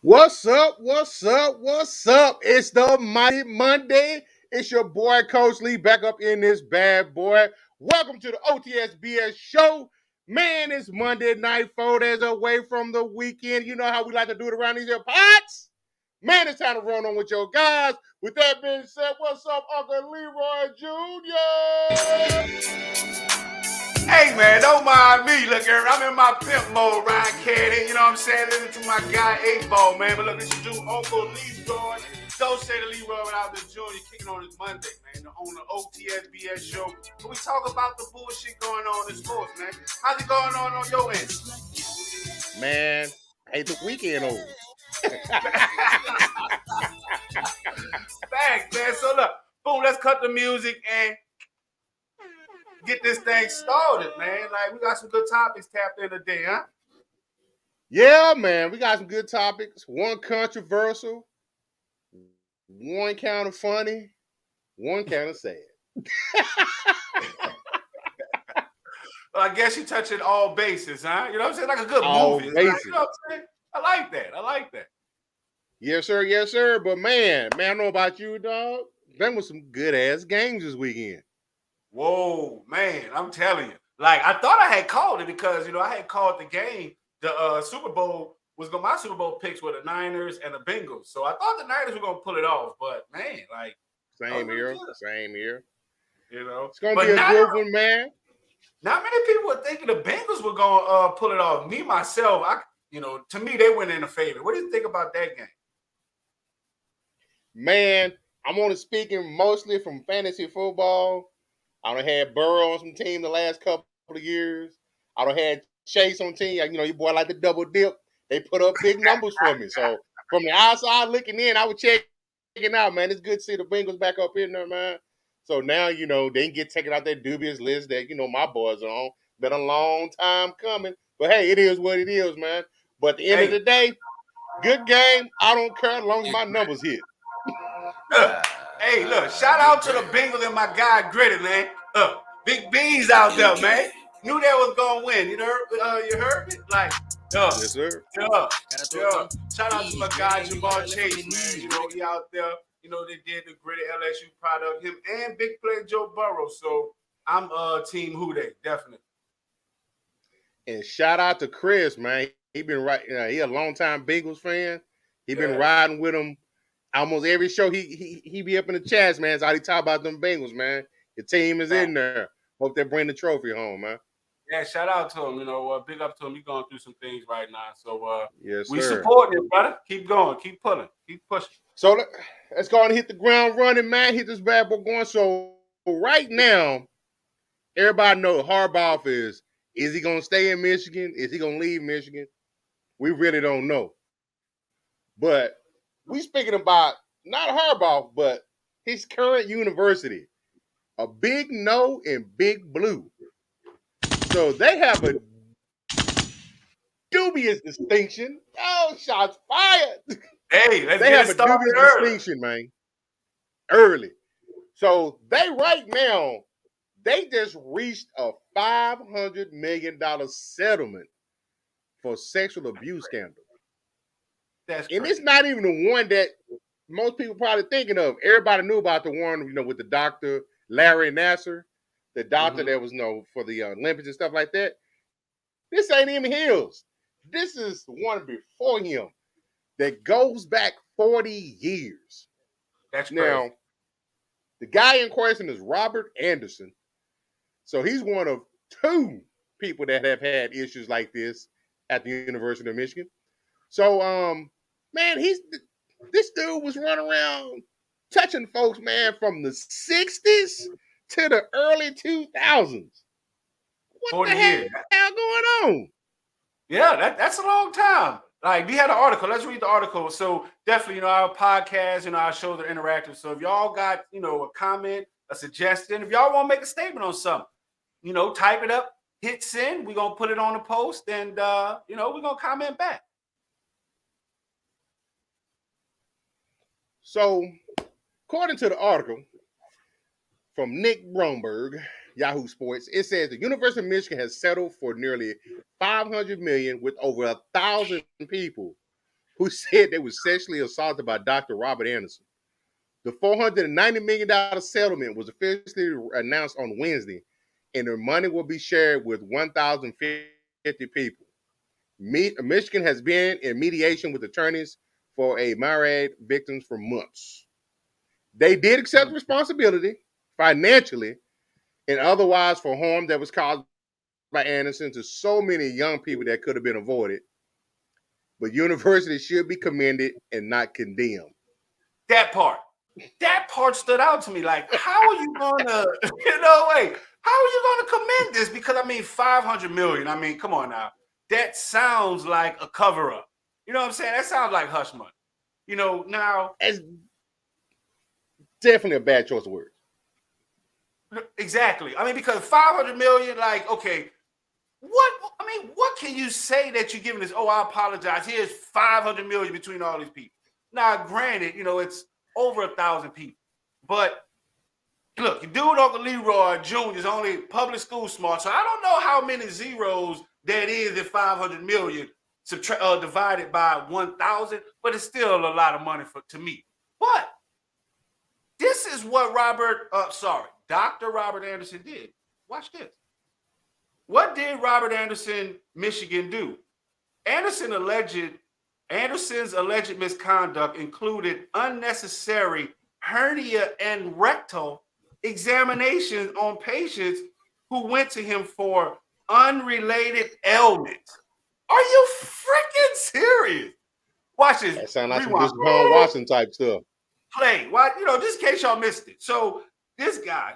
What's up? What's up? What's up? It's the Mighty Monday. It's your boy, Coach Lee, back up in this bad boy. Welcome to the O.T.S.B.S Show. Man, it's Monday night, 4 days away from the weekend. You know how we like to do it around these here pots? Man, it's time to run on with your guys. With that being said, what's up, Uncle Leroy Jr.? Hey, man, don't mind me. Look, I'm in my pimp mode, Ryan Cannon. You know what I'm saying? Listen to my guy, 8-Ball, man. But look, this is Uncle Leroy. Don't say the Leroy without the Junior kicking on this Monday, man, on the O.T.S.B.S Show. We talk about the bullshit going on in sports, man. How's it going on your end? Man, hey, the weekend over. Thanks, man. So look, boom, let's cut the music and get this thing started, man. Like, we got some good topics tapped in today, huh? Yeah, man, we got some good topics. One controversial, one kind of funny, one kind of sad. Well, I guess you touching all bases, huh? You know what I'm saying? Like a good All movie. bases. You know what I'm saying? I like that. Yes, sir. Yes, sir. But man, I don't know about you, dog. Them was some good ass games this weekend. Whoa, man, I'm telling you. Like, I thought I had called it because, I had called the game. The Super Bowl my Super Bowl picks were the Niners and the Bengals. So I thought the Niners were going to pull it off. But, man, like. Same here. It's going to be a good one, man. Not many people were thinking the Bengals were going to pull it off. Me, myself, to me, they went in a favor. What do you think about that game? Man, I'm only speaking mostly from fantasy football. I done had Burrow on some team the last couple of years. I done had Chase on team. Your boy like to double dip. They put up big numbers for me. So from the outside looking in, I was checking out, man. It's good to see the Bengals back up in there, man. So now, they can get taken out that dubious list that, my boys are on. Been a long time coming. But hey, it is what it is, man. But at the end of the day, good game. I don't care as long as my numbers hit. Hey, look, shout out to the Bengals and my guy Gritty, man. Big Beans out there, man. Knew they was gonna win. You heard me? Like, yes, sir. Yeah. Shout out to my guy Jamal Chase, man. He out there. They did the Gritty LSU product, him and big play Joe Burrow. So I'm team Who They, definitely. And shout out to Chris, man. He been right. He a longtime Bengals fan. He been riding with him almost every show. He be up in the chats, man. So he talk about them Bengals, man. The team is in there. Hope they bring the trophy home, man. Yeah, shout out to him. Big up to him. He's going through some things right now. So yes, we sir. support him, brother. Keep going. Keep pulling. Keep pushing. So let's go and hit the ground running, man. Hit this bad boy going. So right now, everybody knows Harbaugh is he going to stay in Michigan? Is he going to leave Michigan? We really don't know. But we speaking about not Harbaugh, but his current university. A big no and big blue. So they have a dubious distinction. Oh, shots fired. Hey, they have a dubious distinction, man. Early. So they right now, they just reached a $500 million settlement for sexual abuse scandal. That's and crazy. It's not even the one that most people probably thinking of. Everybody knew about the one, with the doctor Larry Nassar, the doctor that was for the Olympics and stuff like that. This ain't even his. This is the one before him that goes back 40 years. That's crazy. Now, the guy in question is Robert Anderson. So he's one of two people that have had issues like this at the University of Michigan. So, man, this dude was running around touching folks, man, from the 60s to the early 2000s. What the 40 hell years. going on? Yeah, that's a long time. Like, we had an article. Let's read the article. So definitely, our podcast, our shows are interactive. So if y'all got, a comment, a suggestion, if y'all want to make a statement on something, type it up, hit send. We're going to put it on the post and, we're going to comment back. So, according to the article from Nick Bromberg, Yahoo Sports, it says the University of Michigan has settled for nearly $500 million with over 1,000 people who said they were sexually assaulted by Dr. Robert Anderson. The $490 million settlement was officially announced on Wednesday, and the money will be shared with 1,050 people. Michigan has been in mediation with attorneys for a myriad victims for months. They did accept responsibility financially and otherwise for harm that was caused by Anderson to so many young people that could have been avoided. But universities should be commended and not condemned. That part stood out to me. Like, how are you gonna, how are you gonna commend this? Because $500 million. Come on now. That sounds like a cover-up. You know what I'm saying? That sounds like hush money. Now it's definitely a bad choice of words. Exactly. Because $500 million, like, okay, what can you say that you're giving this? Oh, I apologize. Here's $500 million between all these people. Now, granted, it's over 1,000 people. But look, your dude Uncle Leroy Jr. is only public school smart, so I don't know how many zeros that is in $500 million divided by 1,000, but it's still a lot of money to me. But this is what Dr. Robert Anderson did. Watch this. What did Robert Anderson, Michigan, do? Anderson's alleged misconduct included unnecessary hernia and rectal examinations on patients who went to him for unrelated ailments. Are you freaking serious? Watch this. That sounds like some Bishop Paul Watson type stuff. Play. Why? Just in case y'all missed it. So this guy,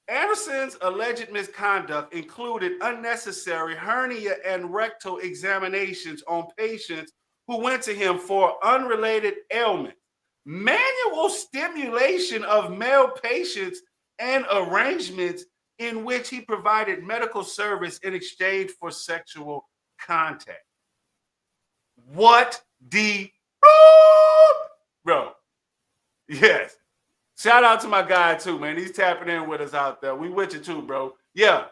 Anderson's alleged misconduct included unnecessary hernia and rectal examinations on patients who went to him for unrelated ailments, manual stimulation of male patients, and arrangements in which he provided medical service in exchange for sexual contact. What the bro? Yes. Shout out to my guy too, man. He's tapping in with us out there. We with you too, bro. Yeah,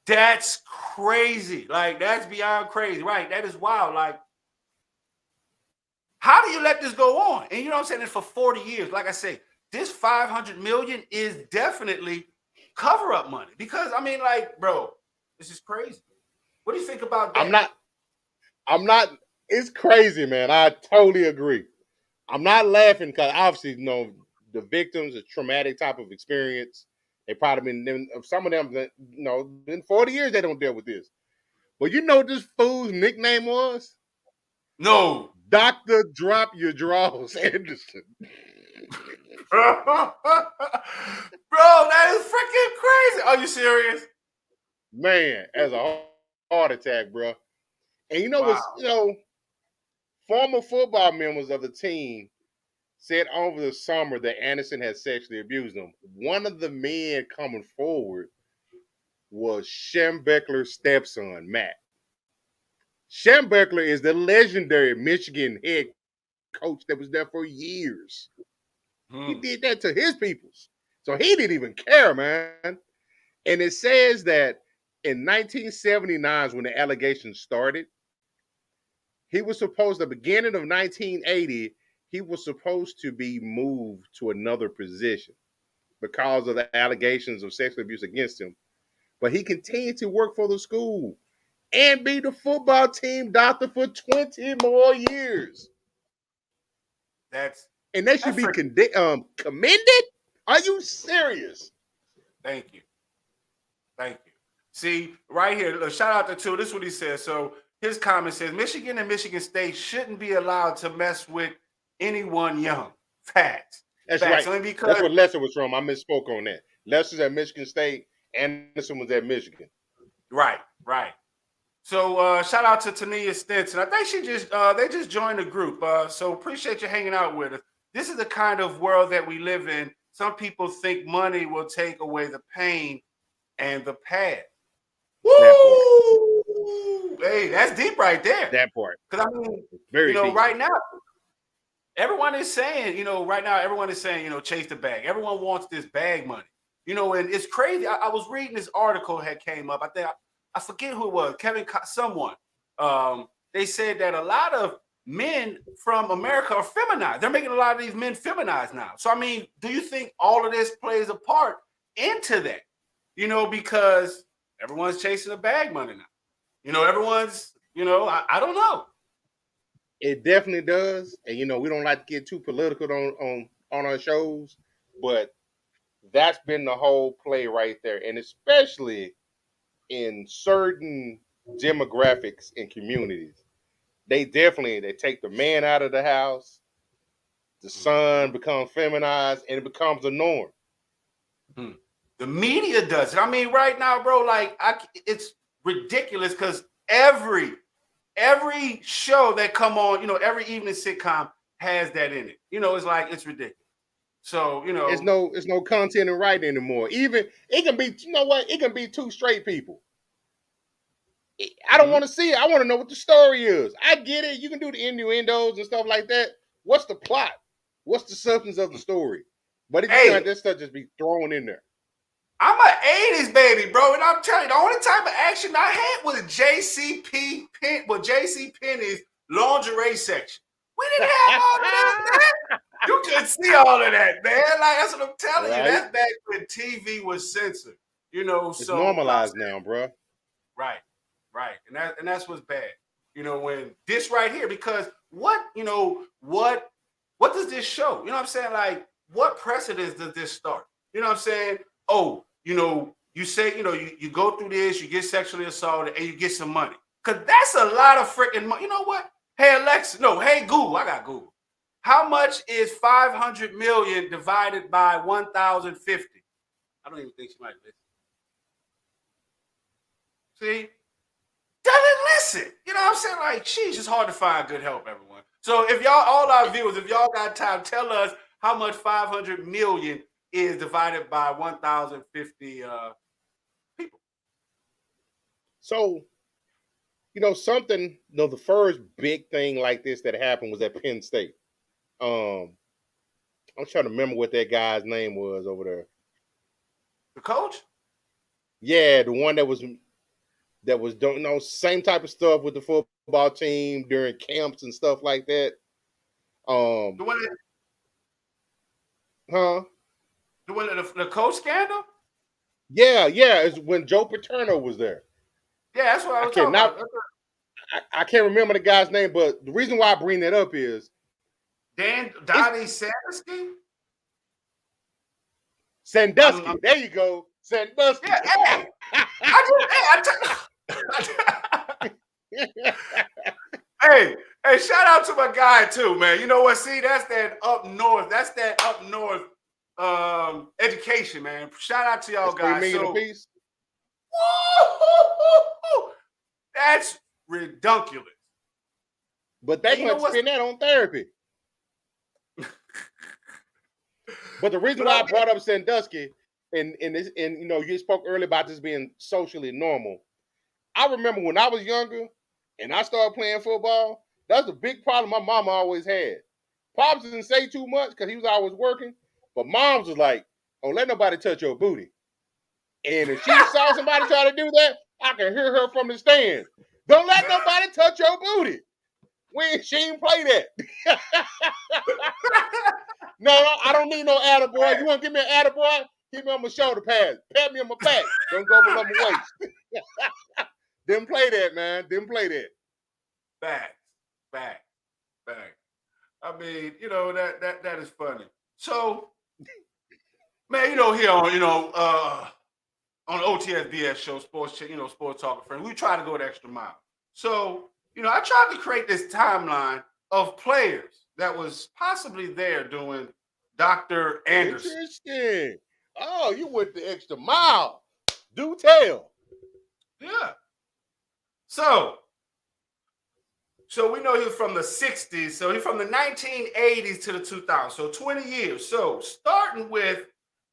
that's crazy. Like, that's beyond crazy, right? That is wild. Like, how do you let this go on? And you know what I'm saying? It's for 40 years. Like I say, this $500 million is definitely cover-up money. Because bro, this is crazy. What do you think about that? I'm not. It's crazy, man. I totally agree. I'm not laughing because obviously, the victims, a traumatic type of experience. They probably been, some of them, in 40 years they don't deal with this. But you know what this fool's nickname was? No. Dr. Drop Your Draws Anderson. Bro, that is freaking crazy. Are you serious? Man, as a heart attack, bro. And former football members of the team said over the summer that Anderson had sexually abused them. One of the men coming forward was Schembechler's stepson, Matt. Schembechler is the legendary Michigan head coach that was there for years. He did that to his peoples. So he didn't even care, man. And it says that in 1979, when the allegations started, he was supposed, the beginning of 1980, he was supposed to be moved to another position because of the allegations of sexual abuse against him. But he continued to work for the school and be the football team doctor for 20 more years. And they should be commended? Are you serious? Thank you. See, right here, shout out to two. This is what he says. So his comment says Michigan and Michigan State shouldn't be allowed to mess with anyone young. Facts. That's Facts. right. Only because That's where Lester was from. I misspoke on that. Lester's at Michigan State. Anderson was at Michigan. Right. So shout out to Tania Stinson. I think they just joined the group. So appreciate you hanging out with us. This is the kind of world that we live in. Some people think money will take away the pain and the past. Woo! Hey, that's deep right there. That part. Because I mean, very deep. right now, everyone is saying, chase the bag. Everyone wants this bag money. And it's crazy. I was reading this article that came up. I forget who it was, someone. They said that a lot of men from America are feminized. They're making a lot of these men feminized now. So, I mean, do you think all of this plays a part into that? Because everyone's chasing the bag money now. Everyone's, I don't know. It definitely does. And, we don't like to get too political on our shows, but that's been the whole play right there. And especially in certain demographics and communities, they take the man out of the house, the son becomes feminized, and it becomes a norm. The media does it. I mean, right now, bro, it's ridiculous because every show that come on, every evening sitcom has that in it. It's ridiculous. So, it's no content in writing anymore. Even it can be, it can be two straight people. I don't want to see it. I want to know what the story is. I get it. You can do the innuendos and stuff like that. What's the plot? What's the substance of the story? But this stuff just be thrown in there. I'm an 80s baby, bro, and I'm telling you, the only type of action I had was JC Penney's lingerie section. We didn't have all of that, man. You couldn't see all of that, man. That's what I'm telling you. That's back when TV was censored. It's normalized now, bro. Right. And that's what's bad. When this right here, because what does this show? You know what I'm saying? What precedence does this start? You know what I'm saying? Oh, you say, you go through this, you get sexually assaulted, and you get some money. Because that's a lot of freaking money. You know what? Hey, Alexa, hey, Google, I got Google. How much is 500 million divided by 1,050? I don't even think she might listen. See? Doesn't listen. You know what I'm saying? She's just hard to find good help, everyone. So if all our viewers, if y'all got time, tell us how much 500 million is divided by 1,050 people. So, something, the first big thing like this that happened was at Penn State. I'm trying to remember what that guy's name was over there. The coach? Yeah, the one that was doing same type of stuff with the football team during camps and stuff like that. The one that, the coach scandal? Yeah, it's when Joe Paterno was there. Yeah, that's what I was talking about. I can't remember the guy's name, but the reason why I bring that up is Donnie Sandusky? Sandusky. There you go. Sandusky. Yeah, hey, shout out to my guy too, man. You know what? See, that's that up north. That's that up north education, man. Shout out to y'all guys. $3 million a piece. That's ridiculous. But they can spend that on therapy. But the reason why I brought up Sandusky and you spoke earlier about this being socially normal. I remember when I was younger and I started playing football, that's a big problem my mama always had. Pops didn't say too much because he was always working, but Moms was like, "Don't let nobody touch your booty." And if she saw somebody try to do that, I could hear her from the stands. "Don't let nobody touch your booty." She didn't play that. No, I don't need no attaboy. You want to give me an attaboy? Hit me on my shoulder pads. Pat me on my back. Don't go below my waist. Didn't play that, man. Didn't play that. Back. I mean, that is funny. So, man, here on O.T.S.B.S Show, sports talk friend, we try to go the extra mile. So, I tried to create this timeline of players that was possibly there doing Dr. Anderson. Interesting. Oh, you went the extra mile. Do tell. Yeah. So we know he was from the 60s. So he's from the 1980s to the 2000s. So 20 years. So starting with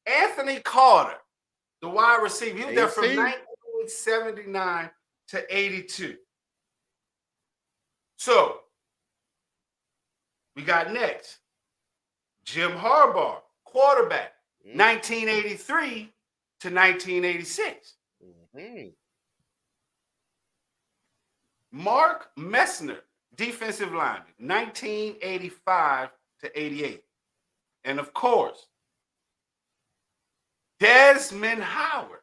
Anthony Carter, the wide receiver. He was there from 1979 to 82. So we got next Jim Harbaugh, quarterback, 1983 to 1986. Mm-hmm. Mark Messner, defensive lineman, 1985 to 88. And of course, Desmond Howard,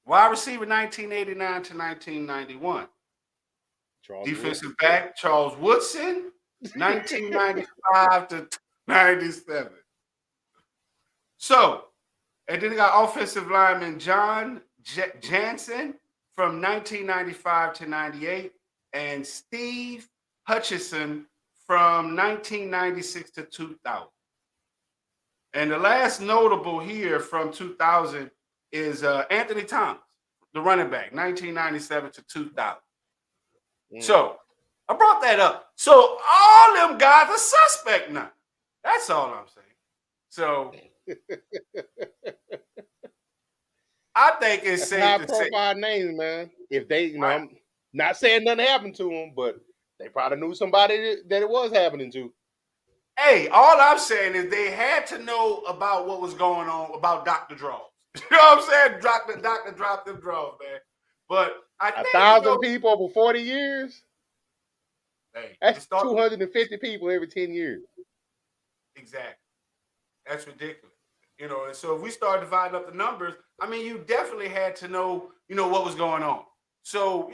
wide receiver, 1989 to 1991. Defensive back, Charles Woodson, 1995 to 97. So, and then they got offensive lineman John Jansen from 1995 to 98, and Steve Hutchison from 1996 to 2000. And the last notable here from 2000 is Anthony Thomas, the running back, 1997 to 2000. So I brought that up. So all them guys are suspect now. That's all I'm saying. So I think it's safe to say. High-profile names, man. If they, I'm not saying nothing happened to them, but they probably knew somebody that it was happening to. Hey, all I'm saying is they had to know about what was going on about Dr. Draws. You know what I'm saying? Doctor dropped them draws, man. But I think 1,000 people over 40 years. Hey, that's 250 people every 10 years. Exactly. That's ridiculous. And so if we start dividing up the numbers, I mean, you definitely had to know, what was going on. So,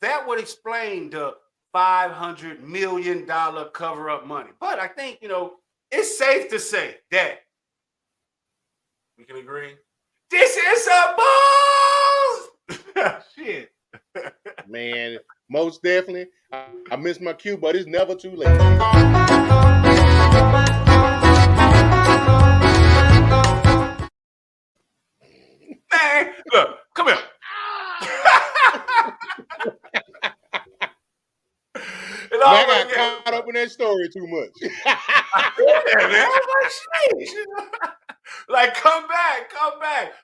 that would explain the $500 million cover-up money. But I think, it's safe to say that we can agree. This is a balls! Shit. Man, most definitely. I missed my cue, but it's never too late. Man, look, come here. I got caught up in that story too much. Yeah, man. Like, come back.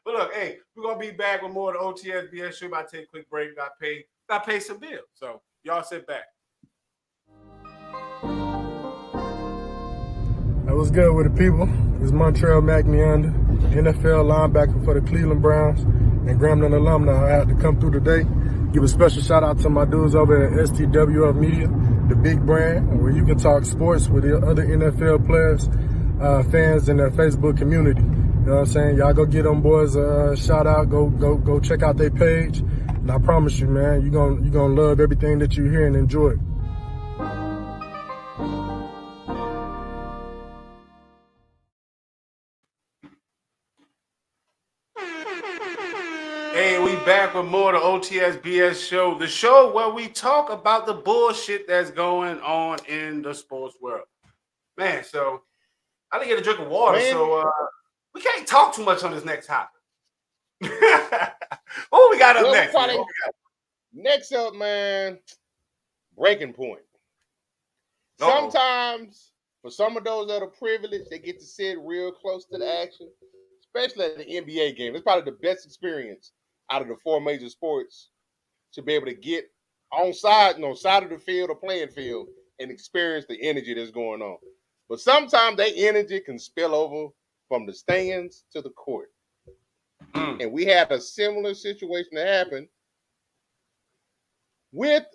But look, hey, we're gonna be back with more of the O.T.S.B.S Show. About to take a quick break. Got pay some bills. So y'all sit back. That was good with the people. It's Montreal McNeander, NFL linebacker for the Cleveland Browns and Grambling alumni. I had to come through today. Give a special shout out to my dudes over at STWF Media, the big brand, where you can talk sports with the other NFL players, fans in their Facebook community. You know what I'm saying? Y'all go get them boys a shout out. Go check out their page. And I promise you, man, you're gonna love everything that you hear and enjoy. Hey, we back with more of the O.T.S.B.S Show, the show where we talk about the bullshit that's going on in the sports world. Man, so I didn't get a drink of water, so we can't talk too much on this next topic. What we got up next? Next up, man, breaking point. Sometimes, for some of those that are privileged, they get to sit real close to the action, especially at the NBA game. It's probably the best experience out of the four major sports to be able to get side of the field or playing field and experience the energy that's going on. But sometimes that energy can spill over from the stands to the court. And we had a similar situation that happened with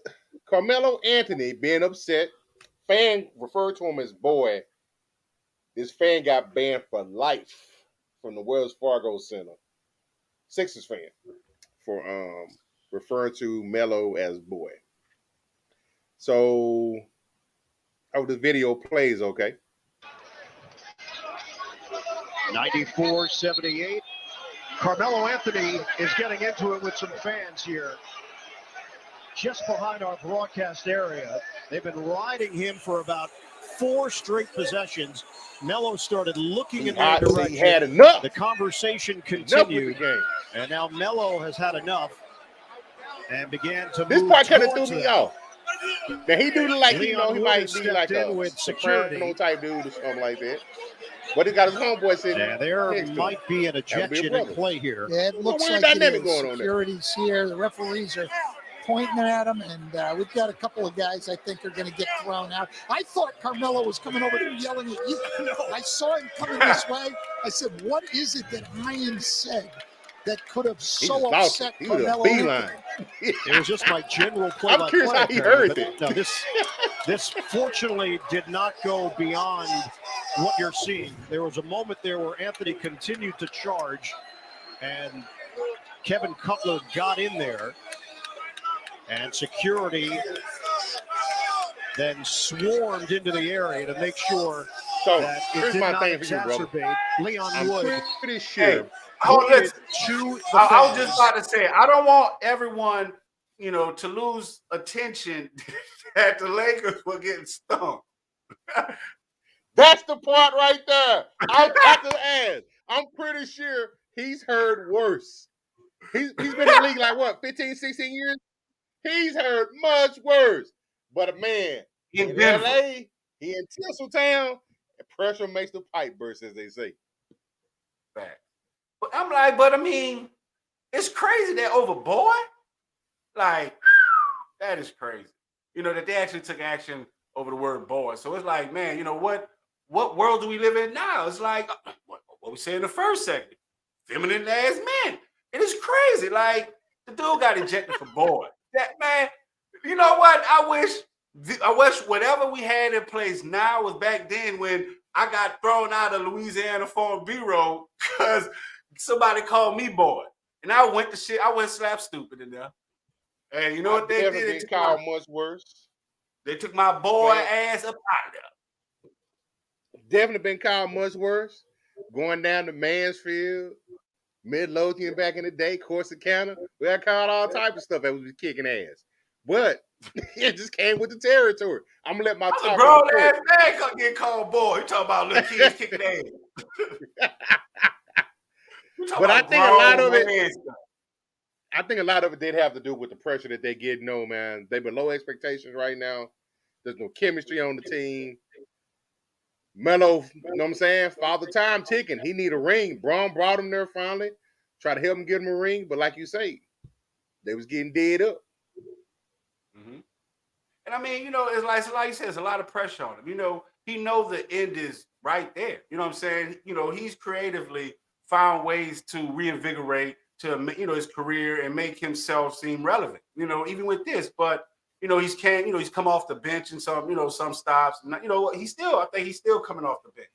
Carmelo Anthony being upset. Fan referred to him as boy. This fan got banned for life from the Wells Fargo Center. Sixers fan for referring to Melo as boy. So, how the video plays, okay? 94-78. Carmelo Anthony is getting into it with some fans here. just behind our broadcast area. They've been riding him for about 4 straight possessions. Melo started looking in their direction. He had enough. The conversation continued. continued, and now Melo has had enough and began to this move part kind of towards threw me them. off. Now he do like, Leon you know, he Wood might has be stepped like in a with security. soprano type dude or something like that. But he got his homeboy sitting Yeah, there next to might him. be an ejection in play here. Yeah, it looks weird like it dynamic is. going on there. Security's here. The referees are pointing at him, and we've got a couple of guys I think are going to get thrown out. I thought Carmelo was coming over there yelling at you. I saw him coming this way. I said, what is it that Ian said that could have so upset Carmelo? It was just my general play. I'm curious how he heard it. No, this fortunately did not go beyond what you're seeing. There was a moment there where Anthony continued to charge, and Kevin Cutler got in there, and security then swarmed into the area to make sure that it did not exacerbate. Leon Wood. Pretty sure. I was just about to say, I don't want everyone, you know, to lose attention that the Lakers were getting stung. That's the part right there. I'll have to ask. I'm pretty sure he's heard worse. He's been in the league like, what, 15, 16 years? He's heard much worse. But, man, in L.A., he in Tinseltown, and pressure makes the pipe burst, as they say. Fact. But I'm like, but I mean, it's crazy that over boy, like, that is crazy. You know, that they actually took action over the word boy. So it's like, man, you know, what world do we live in now? It's like, what we said in the first segment, feminine ass men. It is crazy. Like, the dude got ejected for boy. That, man, you know what? I wish whatever we had in place now was back then when I got thrown out of Louisiana Farm Bureau because somebody called me boy. And I went slap stupid in there. And you know what they did? They took much worse. They took my boy ass up out of there. Definitely been called much worse. Going down to Mansfield, Midlothian back in the day, Corsicana. We got called all type of stuff that was kicking ass. But it just came with the territory. I'm going to let my talk. Grown ass man gonna get called boy. You talking about little kids kicking ass. But I think a lot of it did have to do with the pressure that they get. No, man. They below expectations right now. There's no chemistry on the team. Melo, you know what I'm saying? Father time ticking. He need a ring. Braun brought him there finally. Try to help him get him a ring. But like you say, they was getting dead up. Mm-hmm. And I mean, you know, it's like you said, there's a lot of pressure on him. You know, he knows the end is right there. You know what I'm saying? You know, he's creatively found ways to reinvigorate his career and make himself seem relevant. You know, even with this, but you know, he's come off the bench and some stops. And, you know, I think he's still coming off the bench.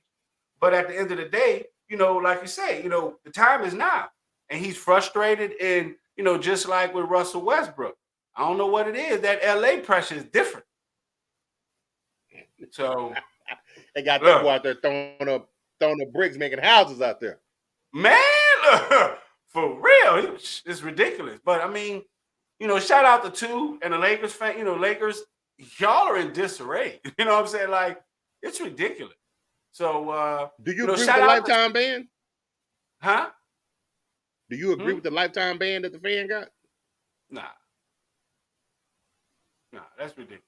But at the end of the day, you know, like you say, you know, the time is now, and he's frustrated. And you know, just like with Russell Westbrook, I don't know what it is. That LA pressure is different. So they got people out there throwing up bricks, making houses out there. Man, for real, it's ridiculous. But I mean, you know, shout out to two and the Lakers fan. You know, Lakers, y'all are in disarray. You know what I'm saying? Like, it's ridiculous. So, do you agree with the lifetime ban? Huh? Do you agree with the lifetime ban that the fan got? Nah, that's ridiculous.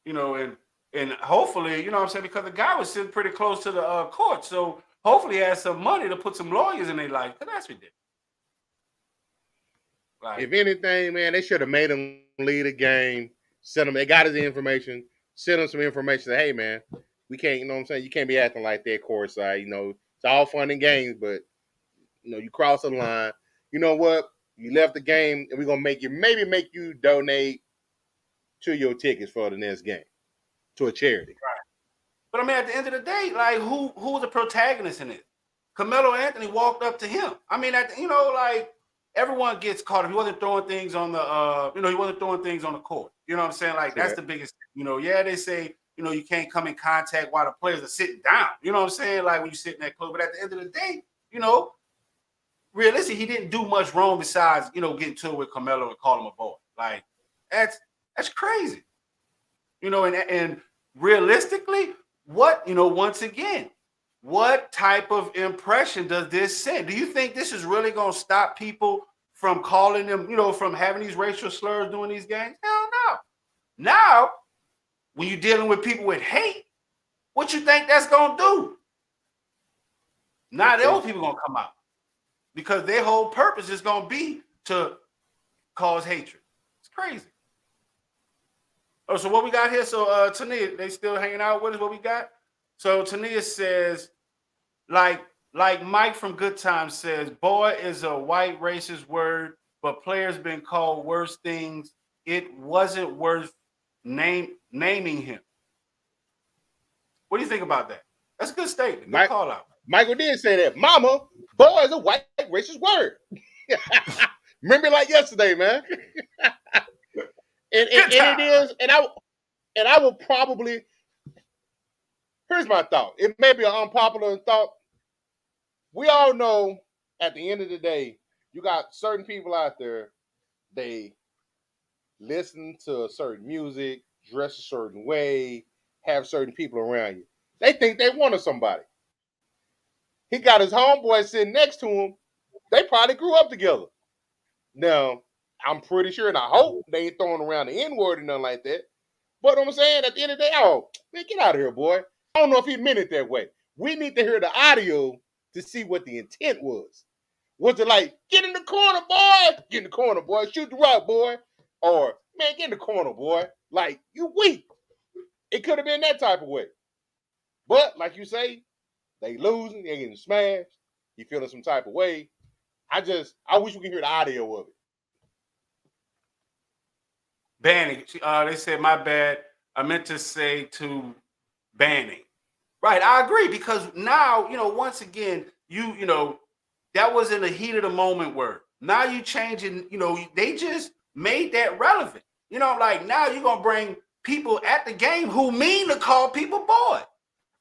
You know, and hopefully, you know what I'm saying, because the guy was sitting pretty close to the court, so hopefully he has some money to put some lawyers in their life, because that's ridiculous. Like, if anything, man, they should have made him lead a game. Send him. They got his information. Send him some information. Say, hey, man, we can't. You know what I'm saying? You can't be acting like that courtside. You know, it's all fun and games, but you know, you cross the line. You know what? You left the game, and we're gonna make you donate to your tickets for the next game to a charity. Right. But I mean, at the end of the day, like, who was the protagonist in it? Carmelo Anthony walked up to him. I mean, everyone gets caught. If he wasn't throwing things on the, he wasn't throwing things on the court. You know what I'm saying? Like, that's the biggest thing. You know, they say, you know, you can't come in contact while the players are sitting down. You know what I'm saying? Like, when you sit in that club. But at the end of the day, you know, realistically, he didn't do much wrong besides, you know, getting to it with Carmelo and call him a boy. Like, That's crazy. You know, and realistically, what, you know, once again, what type of impression does this send? Do you think this is really going to stop people from calling them, you know, from having these racial slurs during these games? Hell no. Now, when you're dealing with people with hate, what you think that's going to do? Now those people going to come out because their whole purpose is going to be to cause hatred. It's crazy. Oh, so what we got here? So Tania, they still hanging out with us. What we got? So Tania says, like Mike from Good Times says, boy is a white racist word, but players been called worse things. It wasn't worth naming him. What do you think about that? That's a good statement. Good call out. Michael did say that. Mama, boy is a white racist word. Remember like yesterday, man. and it is, and I will probably, here's my thought. It may be an unpopular thought. We all know at the end of the day, you got certain people out there, they listen to certain music, dress a certain way, have certain people around you. They think they wanted somebody. He got his homeboy sitting next to him. They probably grew up together. Now, I'm pretty sure, and I hope they ain't throwing around the N-word or nothing like that. But I'm saying, at the end of the day, oh, man, get out of here, boy. I don't know if he meant it that way. We need to hear the audio to see what the intent was. Was it like, get in the corner, boy? Get in the corner, boy. Shoot the rock, boy. Or, man, get in the corner, boy. Like, you weak. It could have been that type of way. But, like you say, they losing, they getting smashed. You feeling some type of way. I wish we could hear the audio of it. Banning. They said, my bad. I meant to say to banning. Right, I agree, because now, you know, once again, you know, that was in the heat of the moment word. Now you changing, you know, they just made that relevant. You know, like now you're going to bring people at the game who mean to call people boy.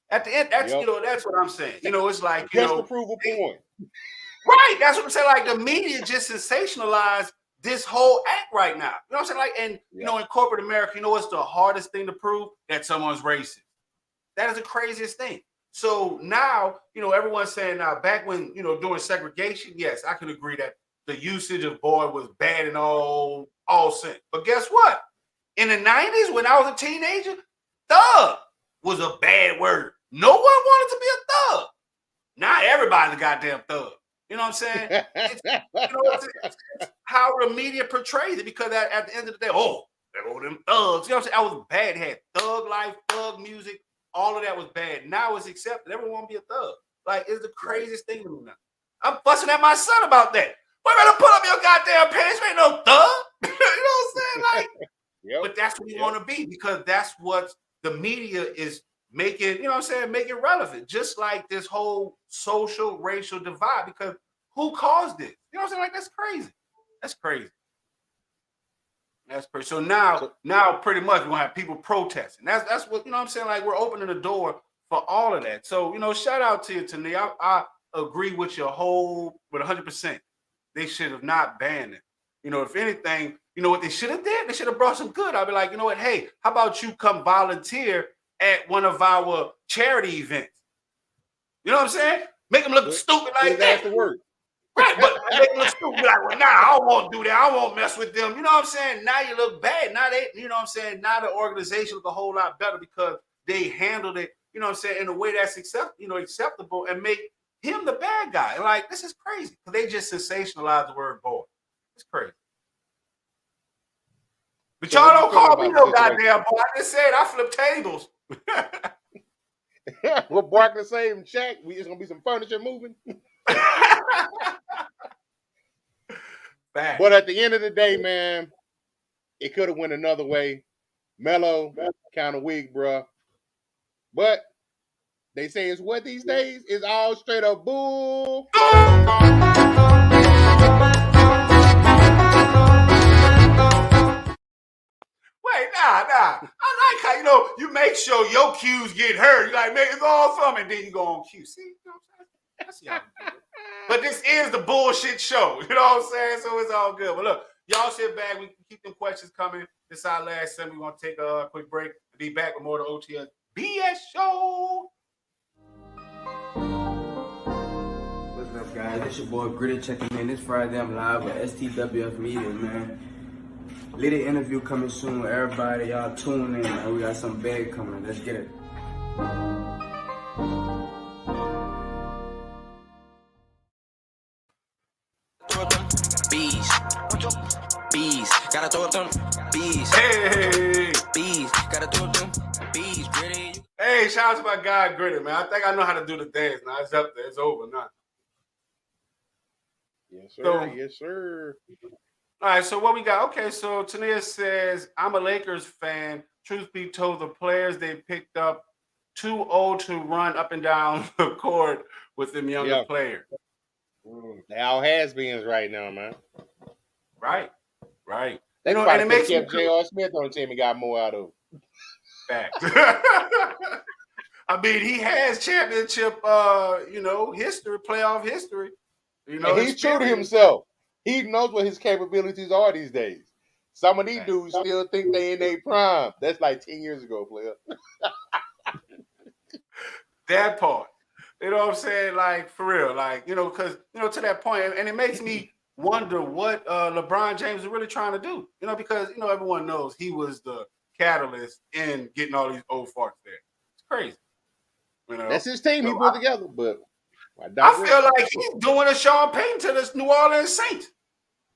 At the end, that's, you know, that's what I'm saying. You know, it's like, you just know. to prove a point. Right, that's what I'm saying. Like the media just sensationalized this whole act right now. You know what I'm saying? Like, and, you know, in corporate America, you know what's the hardest thing to prove? That someone's racist. That is the craziest thing. So now, you know, everyone's saying now, back when, you know, during segregation, yes, I can agree that the usage of boy was bad in all sense. But guess what? In the 90s, when I was a teenager, thug was a bad word. No one wanted to be a thug. Now everybody's a goddamn thug. You know what I'm saying? It's how the media portrays it, because at the end of the day, oh, there go them thugs. You know what I'm saying? I was bad. It had thug life, thug music. All of that was bad. Now it's accepted. Everyone want to be a thug. Like, it's the craziest thing to me now. I'm fussing at my son about that. Boy, better pull up your goddamn pants. You ain't no thug. You know what I'm saying? Like, but that's what we want to be, because that's what the media is making, you know what I'm saying, make it relevant. Just like this whole social, racial divide, because who caused it? You know what I'm saying? Like, that's crazy. That's crazy. That's crazy. So now pretty much we're gonna have people protesting. That's what, you know what I'm saying? Like, we're opening the door for all of that. So, you know, shout out to you, Tania. I agree with your whole, with 100%. They should have not banned it. You know, if anything, you know what they should have did? They should have brought some good. I'd be like, you know what? Hey, how about you come volunteer at one of our charity events? You know what I'm saying? Make them look stupid like that. That's the word. Right, but make them look stupid. Like, well, nah, I won't do that. I won't mess with them. You know what I'm saying? Now you look bad. Now they, you know what I'm saying? Now the organization look a whole lot better because they handled it, you know what I'm saying, in a way that's acceptable, and make him the bad guy. And like, this is crazy. Because they just sensationalize the word boy. It's crazy. But so y'all don't call me no goddamn boy. I just said I flip tables. We're barking the same check. It's gonna be some furniture moving. But at the end of the day, man, it could have went another way. Melo, kind of weak, bro. But they say it's what these days? It's all straight up bull. Wait, nah. I like how, you know, you make sure your cues get heard. You like, make it all from it, and then you go on cue. See, you know what I'm saying? That's y'all. But this is the bullshit show. You know what I'm saying? So it's all good. But look, Y'all sit back. We can keep them questions coming. This is our last segment. We're going to take a quick break. Be back with more of the O.T.S.B.S Show. What's up, guys? It's your boy Gritty checking in. This Friday I'm live with STWF Media, man. Little interview coming soon. Everybody, y'all tune in, man. We got some big coming. Let's get it. Bees, gotta throw up them bees. Hey, Bees, gotta throw up them bees. Gritty. hey, shout out to my guy Gritty, man. I think I know how to do the dance now. It's up there. It's over now. Yes, sir. So- Yes, sir. All right, so what we got? Okay, so Tania says, I'm a Lakers fan. Truth be told, the players they picked up too old to run up and down the court with them younger Yeah. players. They all has-beens right now, man. Right, right. They You know, probably and it makes me kept J.R. Smith on the team and got more out of him. back. I mean, he has championship, history, playoff history. You know, And he's true to experience. himself. He knows what his capabilities are these days. Some of these dudes still think they in their prime. That's like 10 years ago, player. That part. You know what I'm saying? Like, for real. Like, because, to that point, and it makes me wonder what LeBron James is really trying to do. Because, everyone knows he was the catalyst in getting all these old farts there. It's crazy. That's his team he So put together, but I feel like he's doing a Sean Payton to this New Orleans Saints.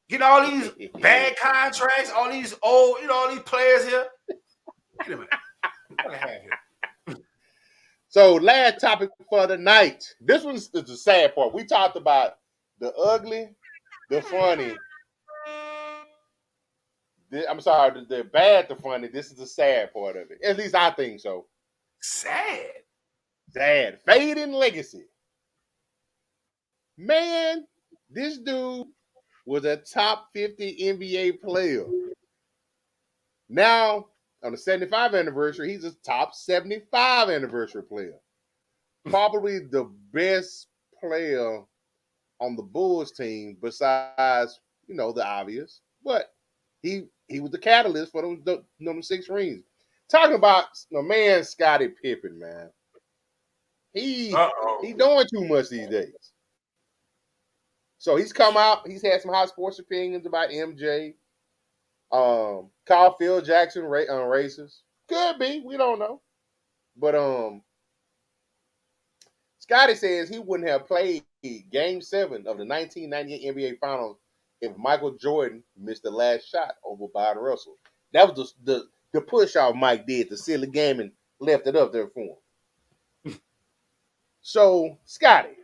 Getting all these bad contracts, all these old, all these players here. Wait a minute. What I have here? So, last topic for the night. This one's the sad part. We talked about the ugly, the funny. The bad, the funny. This is the sad part of it. At least I think so. Sad. Sad. Fading legacy. Man, this dude was a top 50 NBA player. Now, on the 75th anniversary, he's a top 75 anniversary player. Probably the best player on the Bulls team besides, the obvious. But he was the catalyst for those 6 rings. Talking about the man Scottie Pippen, man. He doing too much these days. So he's come out. He's had some hot sports opinions about MJ. Called Phil Jackson racist. Could be. We don't know. But Scottie says he wouldn't have played Game 7 of the 1998 NBA Finals if Michael Jordan missed the last shot over Byron Russell. That was the push off Mike did to seal the game and left it up there for him. So Scottie.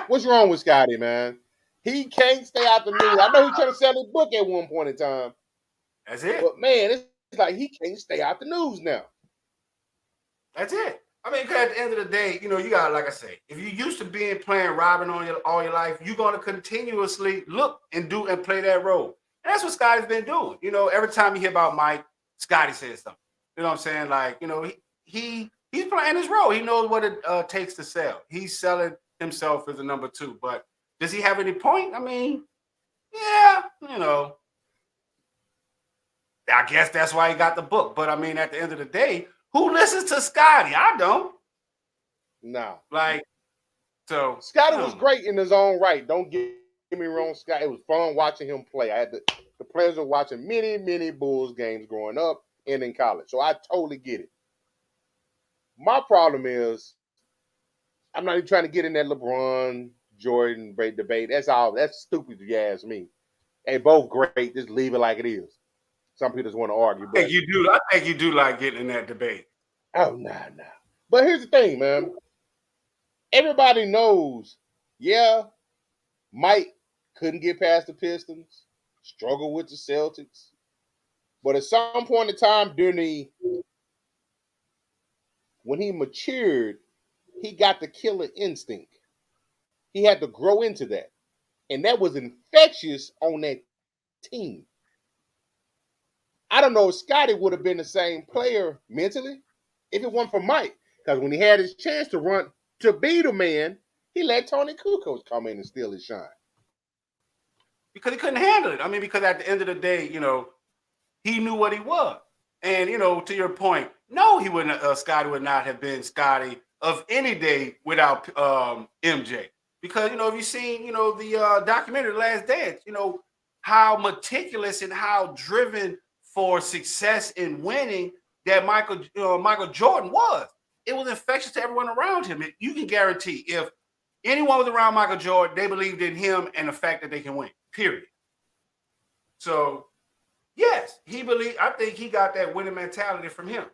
What's wrong with Scottie, man? He can't stay out the news. I know he's trying to sell his book at one point in time. That's it. But man, it's like he can't stay out the news now. That's it. I mean, because at the end of the day, you got, like I say, if you're used to playing Robin all your life, you're going to continuously look and do and play that role. And that's what Scottie's been doing. Every time you hear about Mike, Scottie says something. You know what I'm saying? Like, he's playing his role. He knows what it takes to sell. He's selling himself as a number 2. But does he have any point? I mean, yeah, I guess that's why he got the book. But I mean, at the end of the day, who listens to Scottie? I don't. No. So Scottie was great in his own right. Don't get me wrong, Scottie. It was fun watching him play. I had the pleasure of watching many, many Bulls games growing up and in college. So I totally get it. My problem is I'm not even trying to get in that LeBron, Jordan debate. That's stupid if you ask me. They both great. Just leave it like it is. Some people just want to argue. I think you do like getting in that debate. Oh, nah. But here's the thing, man. Everybody knows, Mike couldn't get past the Pistons, struggled with the Celtics. But at some point in time when he matured, he got the killer instinct. He had to grow into that. And that was infectious on that team. I don't know if Scottie would have been the same player mentally if it weren't for Mike. Because when he had his chance to be the man, He let Tony Kukoc come in and steal his shine. Because he couldn't handle it. I mean, because at the end of the day, he knew what he was. And, to your point, no, he wouldn't. Scotty would not have been Scotty of any day without MJ. Because, if you've seen, the documentary, The Last Dance, how meticulous and how driven for success in winning that Michael Jordan was. It was infectious to everyone around him. You can guarantee if anyone was around Michael Jordan, they believed in him and the fact that they can win, period. So, yes, I think he got that winning mentality from him.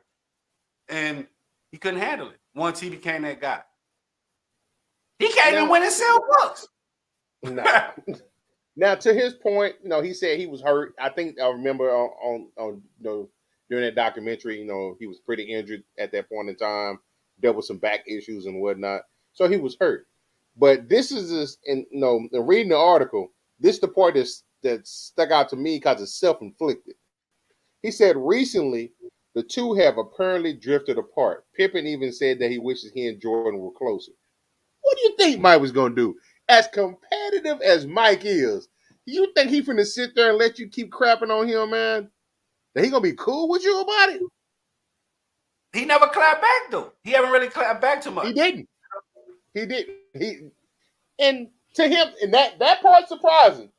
And he couldn't handle it once he became that guy. He can't even win and sell books. No. Now, to his point, he said he was hurt. I think I remember on during that documentary, he was pretty injured at that point in time, dealt with some back issues and whatnot. So he was hurt. But this is reading the article, this is the part that stuck out to me because it's self-inflicted. He said recently the two have apparently drifted apart. Pippen even said that he wishes he and Jordan were closer. What do you think Mike was going to do? As competitive as Mike is, you think he finna sit there and let you keep crapping on him, man? That he going to be cool with you about it? He never clapped back, though. He haven't really clapped back too much. He didn't. And to him, and that part's surprising.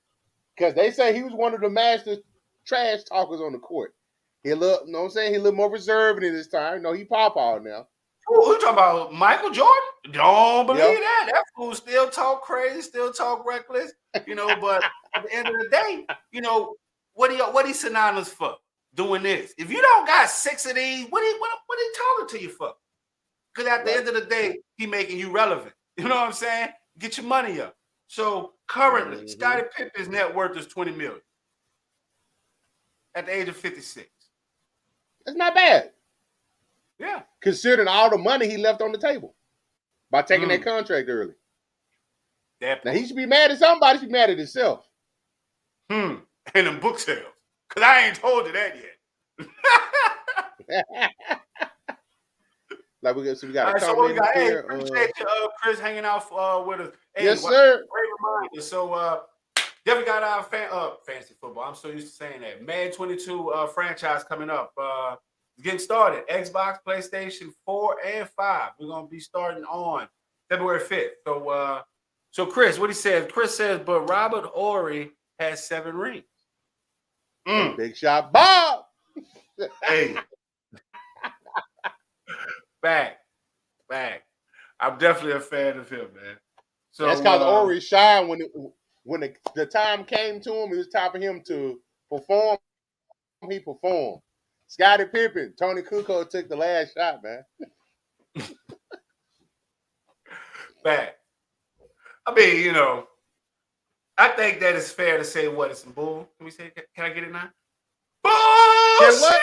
Because they say he was one of the master trash talkers on the court. He a little, you know what I'm saying? He a little more reserved in his time. No, he pop-out now. Who you talking about? Michael Jordan? Don't believe that. That fool still talk crazy, still talk reckless, but at the end of the day, what he synonymous for? Doing this. If you don't got 6 of these, what he talking to you for? Because at the end of the day, he making you relevant. You know what I'm saying? Get your money up. So currently, Scottie Pippen's net worth is $20 million at the age of 56. That's not bad. Yeah. Considering all the money he left on the table by taking that contract early. Now, he should be mad at somebody. He should be mad at himself. And them book sales. Because I ain't told you that yet. We got a comment here. Appreciate you, Chris, hanging out with us. Hey, yes, sir. Great reminder. So, definitely got our fantasy football. I'm so used to saying that. Madden 22 franchise coming up. Getting started. Xbox, PlayStation 4, and 5. We're going to be starting on February 5th. So Chris, what he says? Chris says, but Robert Horry has 7 rings. Big shot, Bob. Hey. Back. I'm definitely a fan of him, man. So that's because Horry shined when the time came to him. It was time for him to perform. He performed. Scottie Pippen, Tony Kukoc took the last shot, man. Back. I mean, I think that it's fair to say what is some bull. Can we say? Can I get it now? Bullshit!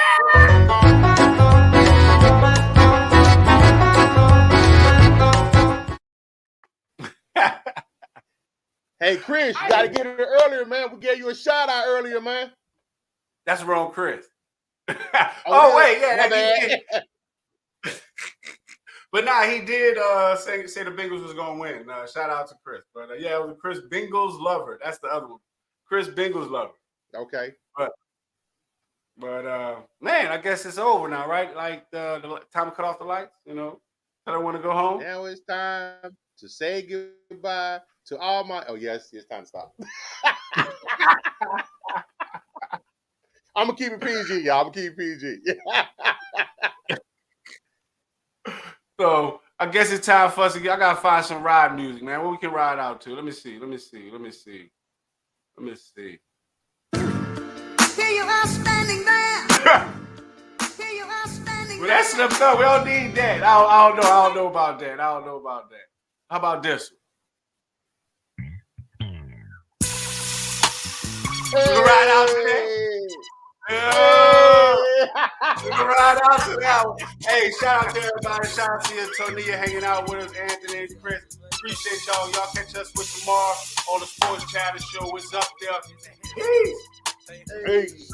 Hey, Chris, you got to get it earlier, man. We gave you a shout out earlier, man. That's wrong, Chris. Wait, yeah, he did. But he did say the Bengals was gonna win. Shout out to Chris. But it was Chris Bengals lover. That's the other one. Chris Bengals lover. Okay. But man, I guess it's over now, right? Like the time to cut off the lights. I don't want to go home. Now it's time to say goodbye to all my. Oh yes, it's time to stop. I'm gonna keep it PG, y'all. I'm gonna keep it PG. So I guess it's time for us to get. I gotta find some ride music, man. What we can ride out to? Let me see. Here you are standing there. Here you are standing there. Well, that's enough stuff. We don't need that. I don't know about that. How about this one? We can ride out to that. We can ride out to that one. Hey, shout out to everybody. Shout out to you, Tonia, hanging out with us, Anthony and Chris. Appreciate y'all. Y'all catch us with tomorrow on the Sports Chatter Show. It's up there. Peace. Peace.